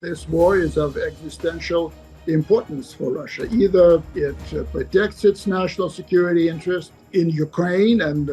This war is of existential importance for Russia. Either it protects its national security interest in Ukraine and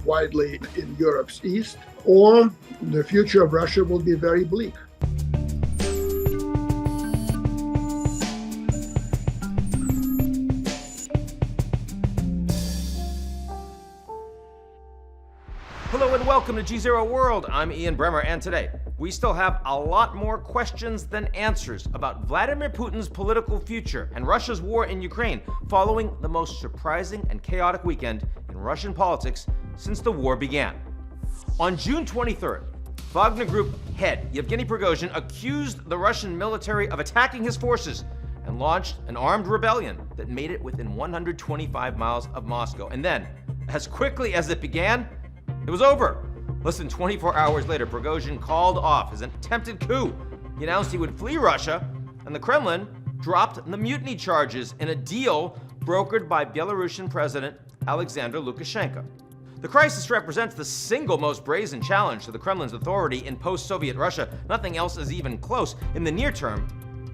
widely in Europe's east, or the future of Russia will be very bleak. Hello and welcome to GZERO World. I'm Ian Bremmer, and today we still have a lot more questions than answers about Vladimir Putin's political future and Russia's war in Ukraine following the most surprising and chaotic weekend in Russian politics since the war began. On June 23rd, Wagner Group head Yevgevny Prigozhin accused the Russian military of attacking his forces and launched an armed rebellion that made it within 125 miles of Moscow. And then, as quickly as it began, it was over. Less than 24 hours later, Prigozhin called off his attempted coup. He announced he would flee Russia, and the Kremlin dropped the mutiny charges in a deal brokered by Belarusian President Alexander Lukashenko. The crisis represents the single most brazen challenge to the Kremlin's authority in post-Soviet Russia. Nothing else is even close. In the near term,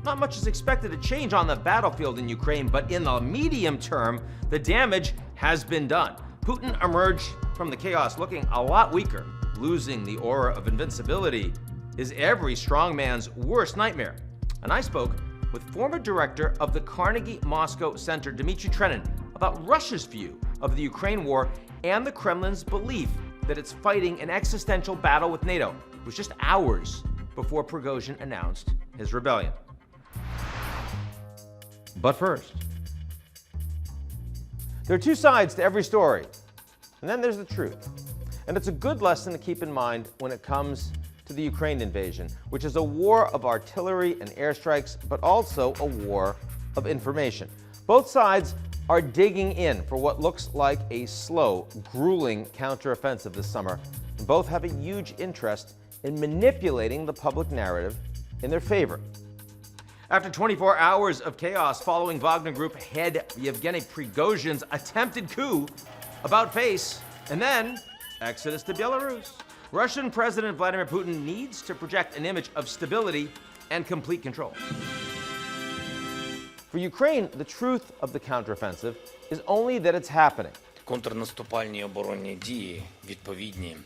not much is expected to change on the battlefield in Ukraine, but in the medium term, the damage has been done. Putin emerged from the chaos looking a lot weaker. Losing the aura of invincibility is every strongman's worst nightmare. And I spoke with former director of the Carnegie Moscow Center, Dmitri Trenin, about Russia's view of the Ukraine war and the Kremlin's belief that it's fighting an existential battle with NATO. It was just hours before Prigozhin announced his rebellion. But first, there are two sides to every story, and then there's the truth. And it's a good lesson to keep in mind when it comes to the Ukraine invasion, which is a war of artillery and airstrikes, but also a war of information. Both sides are digging in for what looks like a slow, grueling counteroffensive this summer, and both have a huge interest in manipulating the public narrative in their favor. After 24 hours of chaos following Wagner Group head Yevgevny Prigozhin's attempted coup, about face, and then exodus to Belarus, Russian President Vladimir Putin needs to project an image of stability and complete control. For Ukraine, the truth of the counteroffensive is only that it's happening. Контрнаступальні оборонні дії відповідні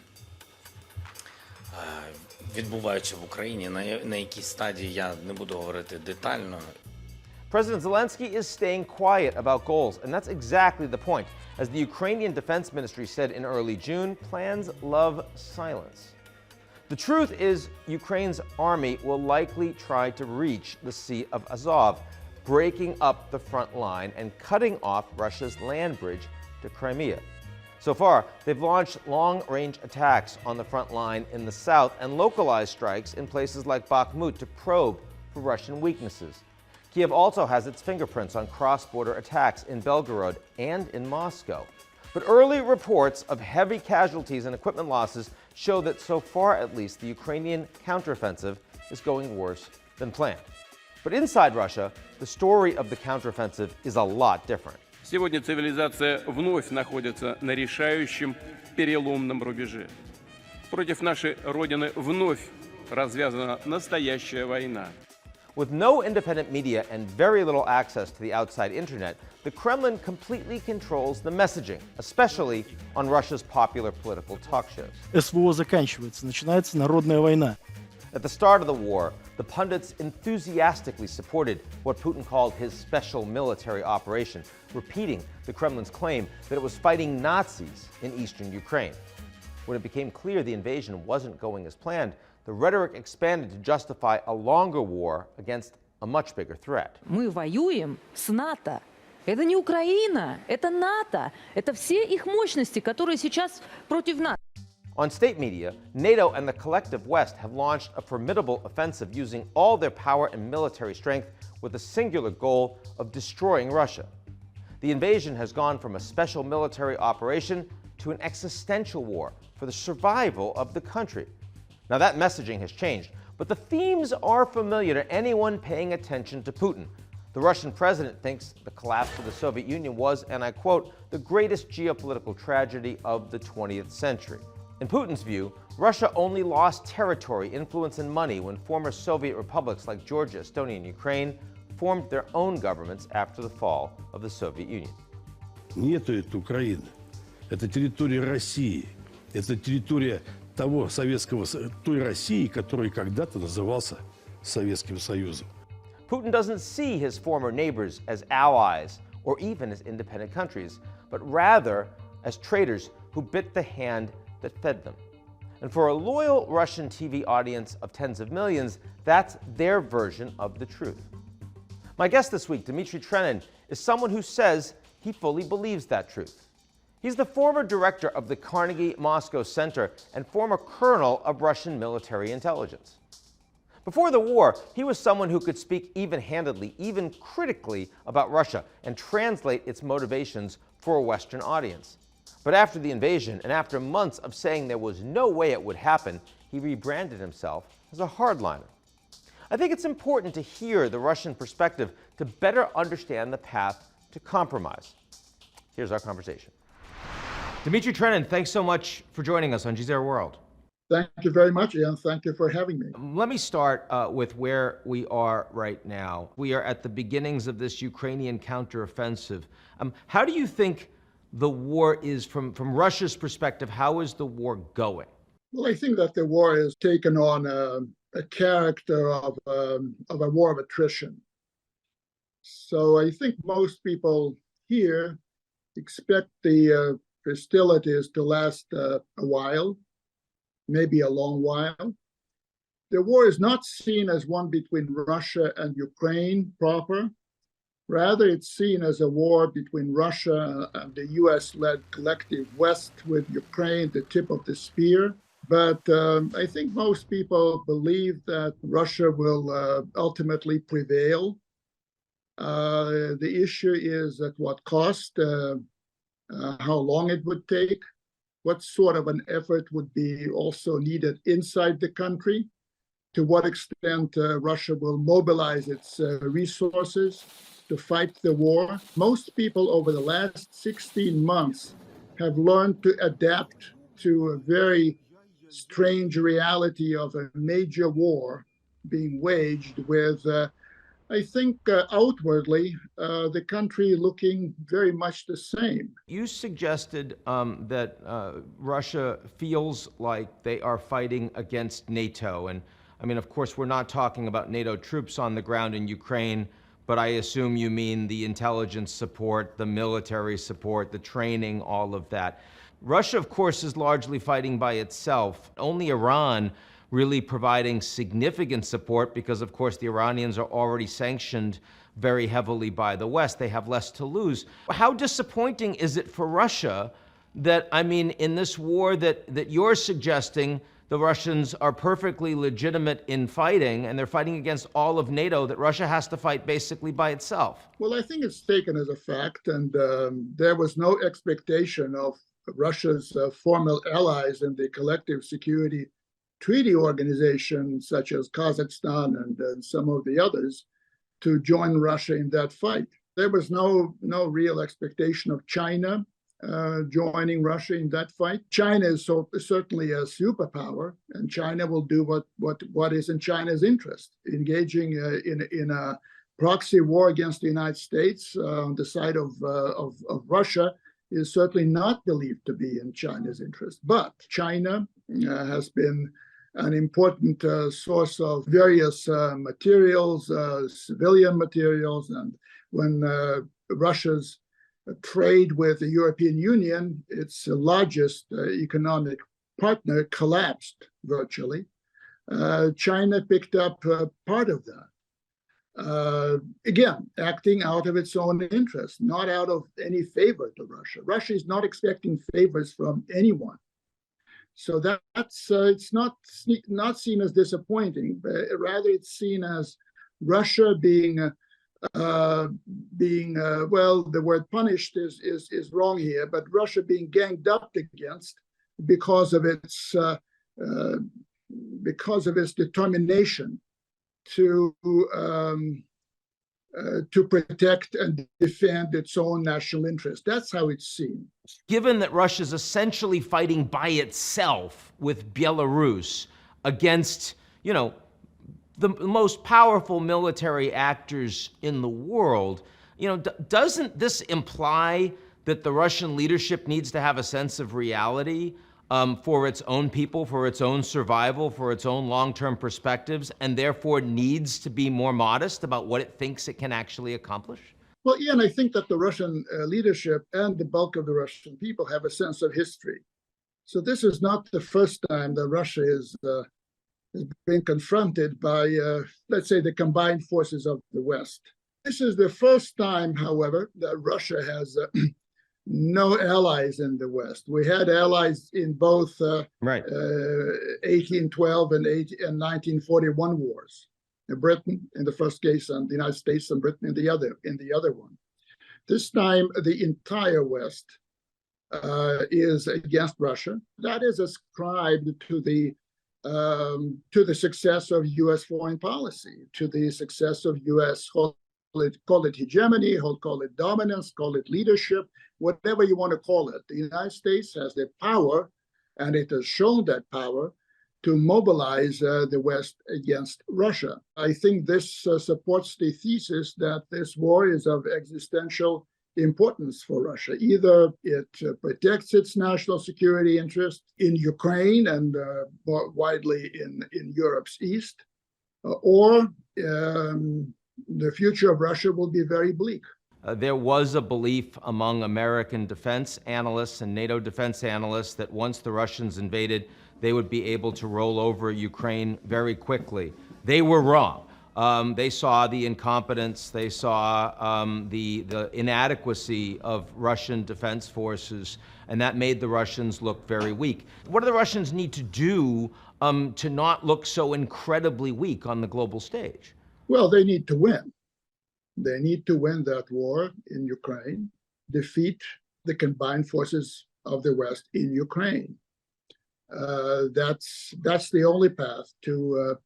відбуваються в Україні. На якій стадії я не буду говорити детально. President Zelensky is staying quiet about goals, and that's exactly the point. As the Ukrainian Defense Ministry said in early June, plans love silence. The truth is, Ukraine's army will likely try to reach the Sea of Azov, breaking up the front line and cutting off Russia's land bridge to Crimea. So far, they've launched long-range attacks on the front line in the south and localized strikes in places like Bakhmut to probe for Russian weaknesses. Kiev also has its fingerprints on cross-border attacks in Belgorod and in Moscow. But early reports of heavy casualties and equipment losses show that so far at least the Ukrainian counteroffensive is going worse than planned. But inside Russia, the story of the counteroffensive is a lot different. Сегодня цивилизация вновь находится на решающем переломном рубеже. Против нашей Родины вновь развязана настоящая война. With no independent media and very little access to the outside internet, the Kremlin completely controls the messaging, especially on Russia's popular political talk shows. СВО заканчивается, начинается народная война. At the start of the war, the pundits enthusiastically supported what Putin called his special military operation, repeating the Kremlin's claim that it was fighting Nazis in eastern Ukraine. When it became clear the invasion wasn't going as planned, the rhetoric expanded to justify a longer war against a much bigger threat. Мы воюем с НАТО. Это не Украина, это НАТО. Это все их мощности, которые сейчас против нас. On state media, NATO and the collective West have launched a formidable offensive using all their power and military strength with the singular goal of destroying Russia. The invasion has gone from a special military operation to an existential war for the survival of the country. Now that messaging has changed, but the themes are familiar to anyone paying attention to Putin. The Russian president thinks the collapse of the Soviet Union was, and I quote, the greatest geopolitical tragedy of the 20th century. In Putin's view, Russia only lost territory, influence, and money when former Soviet republics like Georgia, Estonia, and Ukraine formed their own governments after the fall of the Soviet Union. Нету этой Украины. Это территория России. Это территория того той России, который когда-то назывался Советским Союзом. Putin doesn't see his former neighbors as allies or even as independent countries, but rather as traitors who bit the hand that fed them. And for a loyal Russian TV audience of tens of millions, that's their version of the truth. My guest this week, Dmitri Trenin, is someone who says he fully believes that truth. He's the former director of the Carnegie Moscow Center and former colonel of Russian military intelligence. Before the war, he was someone who could speak even-handedly, even critically about Russia and translate its motivations for a Western audience. But after the invasion and after months of saying there was no way it would happen, he rebranded himself as a hardliner. I think it's important to hear the Russian perspective to better understand the path to compromise. Here's our conversation. Dmitri Trenin, thanks so much for joining us on GZERO World. Thank you very much, Ian. Thank you for having me. Let me start with where we are right now. We are at the beginnings of this Ukrainian counteroffensive. How do you think the war is, from Russia's perspective, how is the war going? Well, I think that the war has taken on a character of a war of attrition. So I think most people here expect the hostilities to last a while, maybe a long while. The war is not seen as one between Russia and Ukraine proper. Rather, it's seen as a war between Russia and the US-led collective West, with Ukraine the tip of the spear. But I think most people believe that Russia will ultimately prevail. The issue is at what cost, how long it would take, what sort of an effort would be also needed inside the country, to what extent Russia will mobilize its resources to fight the war. Most people over the last 16 months have learned to adapt to a very strange reality of a major war being waged with, I think, outwardly, the country looking very much the same. You suggested that Russia feels like they are fighting against NATO. And I mean, of course, we're not talking about NATO troops on the ground in Ukraine, but I assume you mean the intelligence support, the military support, the training, all of that. Russia, of course, is largely fighting by itself. Only Iran really providing significant support because, of course, the Iranians are already sanctioned very heavily by the West. They have less to lose. How disappointing is it for Russia that, I mean, in this war that you're suggesting the Russians are perfectly legitimate in fighting, and they're fighting against all of NATO, that Russia has to fight basically by itself? Well, I think it's taken as a fact, and there was no expectation of Russia's formal allies in the collective security treaty organizations such as Kazakhstan and some of the others to join Russia in that fight. There was no real expectation of China joining Russia in that fight. China is certainly a superpower, and China will do what is in China's interest. Engaging in a proxy war against the United States on the side of Russia is certainly not believed to be in China's interest. But China has been an important source of various materials, civilian materials, and when Russia's trade with the European Union, its largest economic partner, collapsed virtually, China picked up part of that. Again, acting out of its own interest, not out of any favor to Russia. Russia is not expecting favors from anyone. So that's it's not seen as disappointing, but rather it's seen as Russia being well, the word punished is wrong here, but Russia being ganged up against because of its determination to to protect and defend its own national interest. That's how it's seen. Given that Russia's essentially fighting by itself with Belarus against, the most powerful military actors in the world, doesn't this imply that the Russian leadership needs to have a sense of reality for its own people, for its own survival, for its own long-term perspectives, and therefore needs to be more modest about what it thinks it can actually accomplish? Well, Ian, I think that the Russian leadership and the bulk of the Russian people have a sense of history. So this is not the first time that Russia is being confronted by, let's say, the combined forces of the West. This is the first time, however, that Russia has no allies in the West. We had allies in both 1812 and 1941 wars. Britain in the first case, and the United States and Britain in the other one. This time, the entire West is against Russia. That is ascribed to the success of U.S. foreign policy, to the success of U.S. call it hegemony, call it dominance, call it leadership, whatever you want to call it. The United States has the power, and it has shown that power, to mobilize the West against Russia. I think this supports the thesis that this war is of existential importance for Russia. Either it protects its national security interest in Ukraine and more widely in Europe's east, or the future of Russia will be very bleak. There was a belief among American defense analysts and NATO defense analysts that once the Russians invaded, they would be able to roll over Ukraine very quickly. They were wrong. They saw the incompetence, they saw the inadequacy of Russian defense forces, and that made the Russians look very weak. What do the Russians need to do to not look so incredibly weak on the global stage? Well, they need to win. They need to win that war in Ukraine, defeat the combined forces of the West in Ukraine. That's the only path to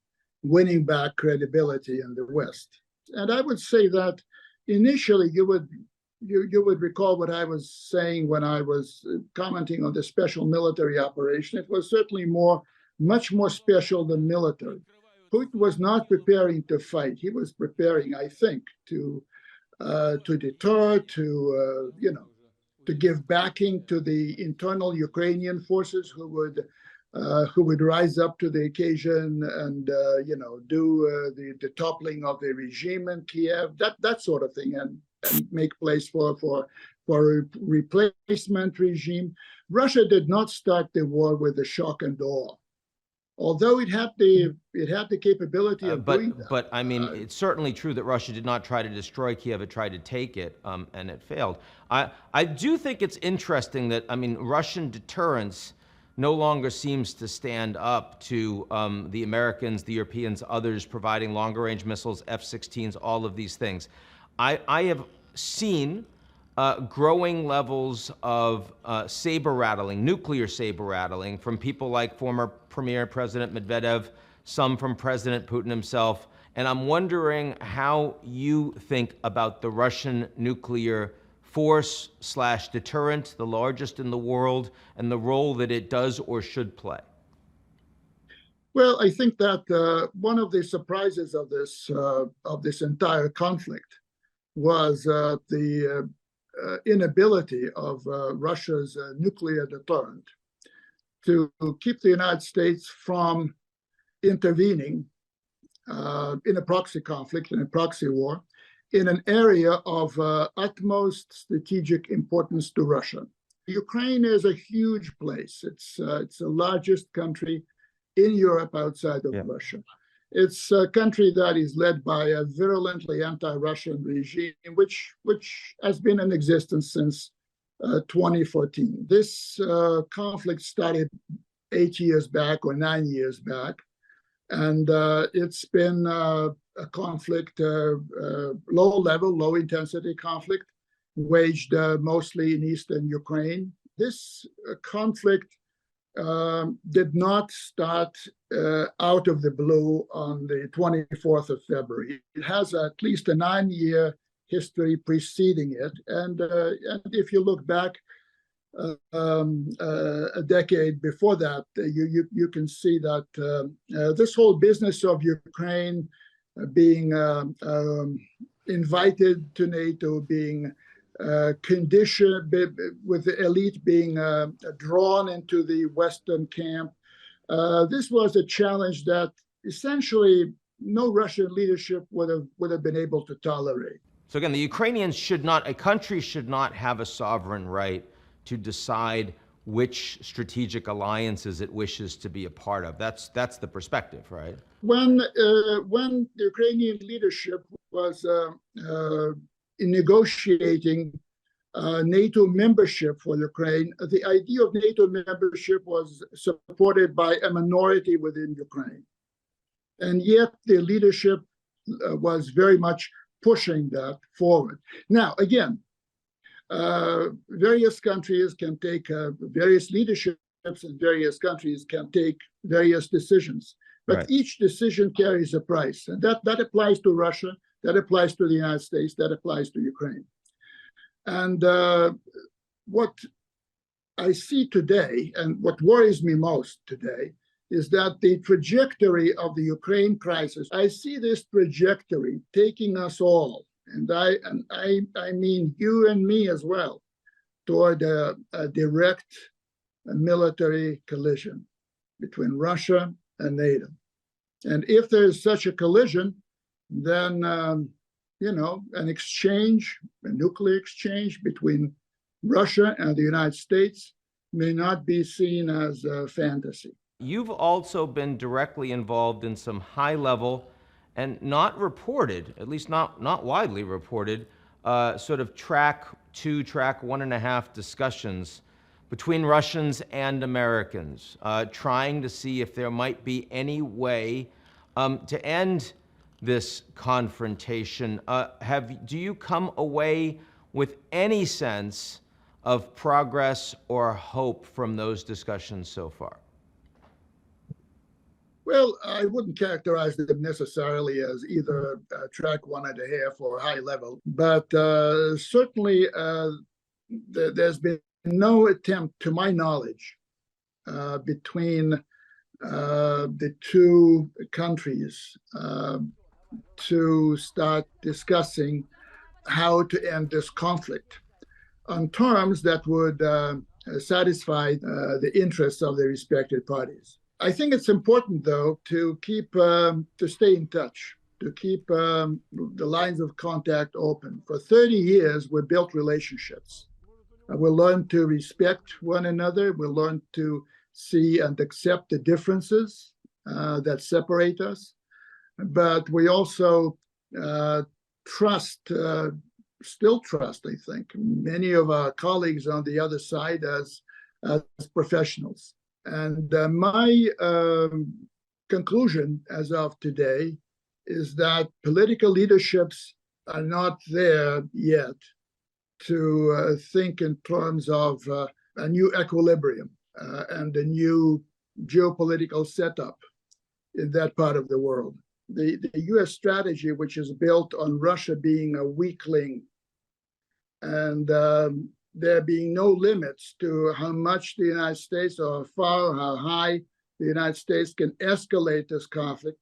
winning back credibility in the West. And I would say that initially you would recall what I was saying when I was commenting on the special military operation. It was certainly much more special than military. Putin was not preparing to fight. He was preparing, I think, to deter, to give backing to the internal Ukrainian forces who would rise up to the occasion and do the toppling of the regime in Kiev, that sort of thing, and make place for a replacement regime. Russia did not start the war with the shock and awe, although it had the capability of doing that. But I mean, it's certainly true that Russia did not try to destroy Kiev. It tried to take it, and it failed. I do think it's interesting that, Russian deterrence no longer seems to stand up to the Americans, the Europeans, others providing longer-range missiles, F-16s, all of these things. I have seen growing levels of saber-rattling, nuclear saber-rattling, from people like former Premier President Medvedev, some from President Putin himself. And I'm wondering how you think about the Russian nuclear force/deterrent, the largest in the world, and the role that it does or should play. Well, I think that one of the surprises of this entire conflict was the inability of Russia's nuclear deterrent to keep the United States from intervening in a proxy conflict, in a proxy war, in an area of utmost strategic importance to Russia. Ukraine is a huge place. It's the largest country in Europe outside of Russia. It's a country that is led by a virulently anti-Russian regime, which has been in existence since 2014. This conflict started 8 years back or 9 years back, and it's been a conflict, low-level, low-intensity conflict, waged mostly in eastern Ukraine. This conflict did not start out of the blue on the 24th of February. It has at least a 9-year history preceding it. And if you look back a decade before that, you can see that this whole business of Ukraine being invited to NATO, being conditioned with the elite being drawn into the Western camp. This was a challenge that essentially no Russian leadership would have been able to tolerate. So again, the Ukrainians a country should not have a sovereign right to decide which strategic alliances it wishes to be a part of. That's the perspective, right? When the Ukrainian leadership was negotiating NATO membership for Ukraine, the idea of NATO membership was supported by a minority within Ukraine. And yet the leadership was very much pushing that forward. Now, again, various countries can take various leaderships, and various countries can take various decisions. But right. Each decision carries a price. And that applies to Russia, that applies to the United States, that applies to Ukraine. And what I see today, and what worries me most today, is that the trajectory of the Ukraine crisis, I see this trajectory taking us all, and I mean you and me as well, toward a direct military collision between Russia and NATO. And if there's such a collision, then an exchange, a nuclear exchange between Russia and the United States may not be seen as a fantasy. You've also been directly involved in some high-level and not reported, at least not widely reported, sort of track 2, track 1.5 discussions between Russians and Americans, trying to see if there might be any way to end this confrontation. Do you come away with any sense of progress or hope from those discussions so far? Well, I wouldn't characterize them necessarily as either track 1.5 or high level, but certainly there's been no attempt, to my knowledge, between the two countries to start discussing how to end this conflict on terms that would satisfy the interests of the respective parties. I think it's important, though, to stay in touch, to keep the lines of contact open. For 30 years, we built relationships. We learned to respect one another. We learned to see and accept the differences that separate us. But we also still trust, I think, many of our colleagues on the other side as professionals. And my conclusion as of today is that political leaderships are not there yet to think in terms of a new equilibrium and a new geopolitical setup in that part of the world. The U.S. strategy, which is built on Russia being a weakling and there being no limits to how much the United States, or how far, how high the United States can escalate this conflict,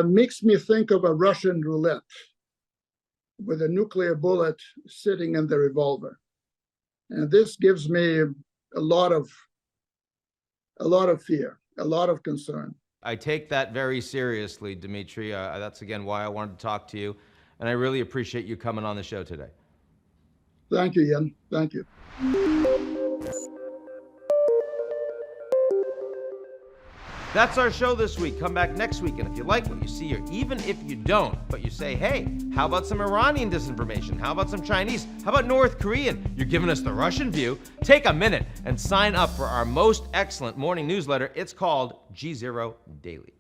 makes me think of a Russian roulette with a nuclear bullet sitting in the revolver. And this gives me a lot of fear, a lot of concern. I take that very seriously, Dmitri. That's, again, why I wanted to talk to you. And I really appreciate you coming on the show today. Thank you, Ian. Thank you. That's our show this week. Come back next week, and if you like what you see, or even if you don't, but you say, hey, how about some Iranian disinformation? How about some Chinese? How about North Korean? You're giving us the Russian view. Take a minute and sign up for our most excellent morning newsletter. It's called GZERO Daily.